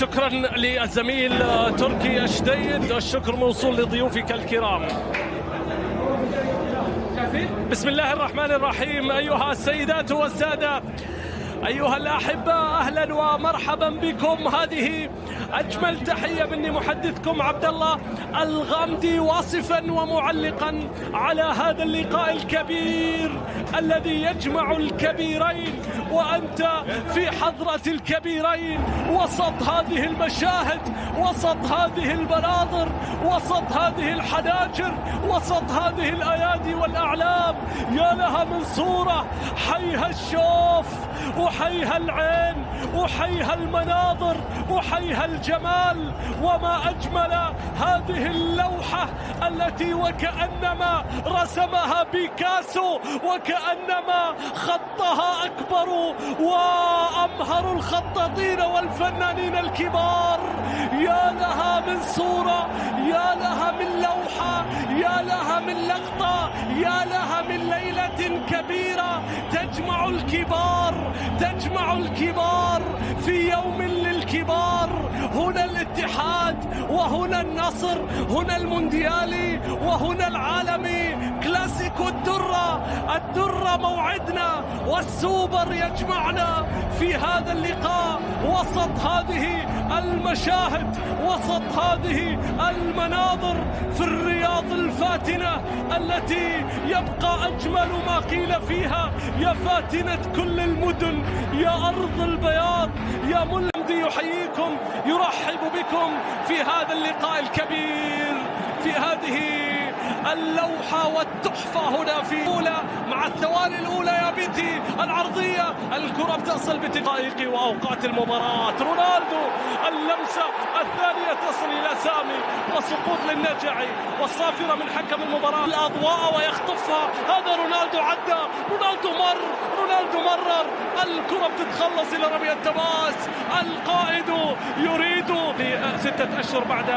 شكرا للزميل تركي الشديد، الشكر موصول لضيوفك الكرام. بسم الله الرحمن الرحيم. أيها السيدات والسادة، أيها الأحبة، أهلا ومرحبا بكم. هذه أجمل تحية مني محدثكم عبد الله الغامدي، واصفا ومعلقا على هذا اللقاء الكبير الذي يجمع الكبيرين، وأنت في حضرة الكبيرين، وسط هذه المشاهد، وسط هذه المناظر، وسط هذه الحناجر، وسط هذه الأيادي والأعلام. يا لها من صورة، حيها الشوف وحيها العين وحيها المناظر وحيها الجمال. وما أجمل هذه اللوحة التي وكأنما رسمها بيكاسو، وكأنما خطها أكبر وأمهر الخطاطين والفنانين الكبار. يا لها من صورة، يا لها من لوحة، يا لها من لقطة، يا لها من ليلة كبيرة تجمع الكبار، تجمع الكبار في يوم للكبار. هنا الاتحاد، وهنا النصر، هنا المونديالي، وهنا العالمي. كلاسيكو الدرة، الدرة موعدنا، والسوبر يجمعنا في هذا اللقاء، وسط هذه المشاهد، وسط هذه المناظر في الرياض الفاتنة التي يبقى أجمل ما قيل فيها: يا فاتنة كل المدن، يا أرض البياض، يا ملمدي. يحييكم، يرحب بكم في هذا اللقاء الكبير، في هذه اللوحة والتحفة هنا في الأولى، مع الثواني الأولى يا بيتي العرضية. الكرة بتصل بدقائق وأوقات المباراة. رونالدو، اللمسة الثانية تصل إلى سامي، وسقوط للنجعي، والصافرة من حكم المباراة الأضواء ويخطفها. هذا رونالدو، عدى رونالدو، رونالدو مرر. الكرة بتتخلص إلى رمي التماس. القائد يريد ل6 أشهر بعد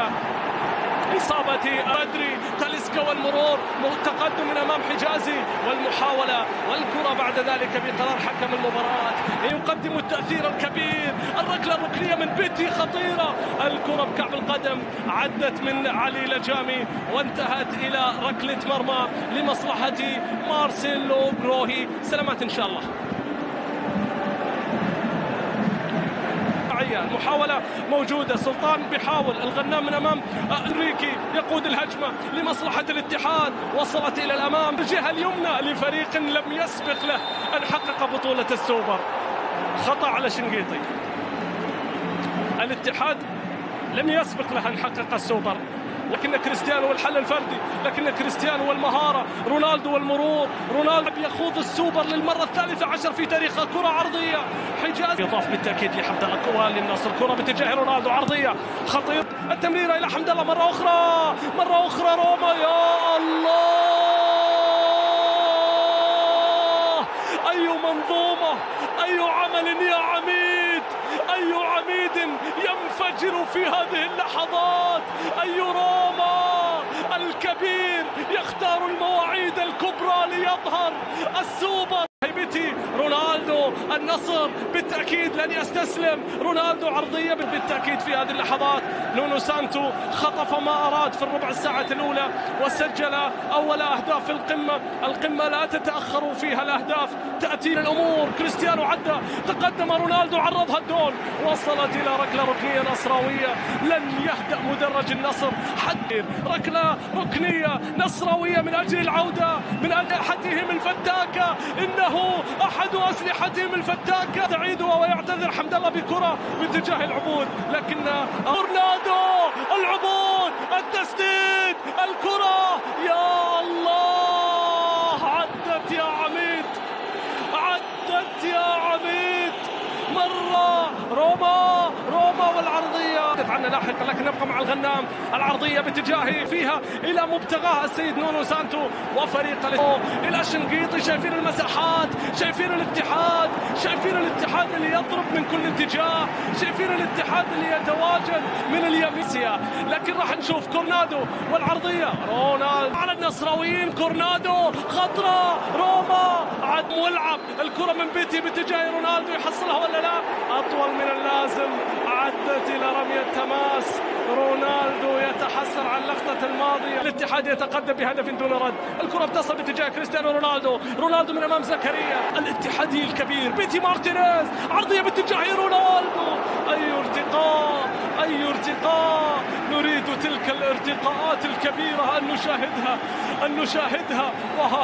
إصابة بدري تاليسكا، والمرور تقدم من أمام حجازي، والمحاولة والكرة بعد ذلك بقرار حكم المباراة يقدم التأثير الكبير. الركلة الركنية من بيتي خطيرة، الكرة بكعب القدم عدت من علي لجامي وانتهت إلى ركلة مرمى لمصلحة مارسيلو جروهي. سلامات إن شاء الله. المحاولة موجودة، سلطان بيحاول، الغنام من أمام إنريكي يقود الهجمة لمصلحة الاتحاد، وصلت إلى الأمام الجهة اليمنى لفريق لم يسبق له أن حقق بطولة السوبر. خطأ على شنقيطي. الاتحاد لم يسبق له أن حقق السوبر، لكن كريستيانو والحل الفردي، لكن كريستيانو والمهارة، رونالدو والمرور. رونالدو يخوض السوبر للمرة 13 في تاريخه. كرة عرضية، حجاز يضاف بالتأكيد لحمد الله. كرة للنصر، كرة باتجاه رونالدو، عرضية خطير، التمريرة إلى حمد الله مرة أخرى، مرة أخرى روما. يا الله، أي منظومة، أي عمل يا عميد، أي عميد ينفجر في هذه اللحظات. أي روما الكبير يختار المواعيد الكبرى ليظهر السوبر. هيبتي رونالدو، النصر بالتأكيد لن يستسلم. رونالدو عرضية بالتأكيد في هذه اللحظات. نونو سانتو خطف ما أراد في الربع الساعة الأولى وسجل أول أهداف في القمة. القمة لا تتأخر فيها الأهداف، تأتي الأمور. كريستيانو عدى، تقدم رونالدو، عرضها الدون، وصلت إلى ركلة ركنية نصراوية. لن يهدأ مدرج النصر حتى ركلة ركنية نصراوية من أجل العودة، من أسلحتهم الفتاكة. إنه أحد أسلحتهم الفتاكة. تعيد ويعتذر حمد الله بكرة باتجاه العبود، لكن رونالدو، العبود، التسديد، الكرة. يا الله، عدت يا عميد، عدت يا عميد. مرة روما والعرضية عنه لاحقا، لكن نبقى مع الغنام. العرضية باتجاهه فيها إلى مبتغاه السيد نونو سانتو وفريق إلى شنقيطي. شايفين المساحات، شايفين الاتحاد، شايفين الاتحاد اللي يضرب من كل اتجاه، شايفين الاتحاد اللي يتواجد من اليمين. لكن راح نشوف كورنادو والعرضية. رونالدو على النصراويين، كورنادو خطرة، روما عد ملعب. الكرة من بيتي باتجاه رونالدو، يحصلها ولا لا؟ أطول من اللازم. عدت إلى رمي التماس. رونالدو يتحسر عن اللقطة الماضية. الاتحاد يتقدم بهدف دون رد. الكرة بتصل باتجاه كريستيانو رونالدو. رونالدو من أمام زكريا. الاتحادي الكبير بيتي مارتينيز، عرضية باتجاه رونالدو. أي ارتقاء، أي ارتقاء. نريد تلك الارتقاءات الكبيرة أن نشاهدها. وها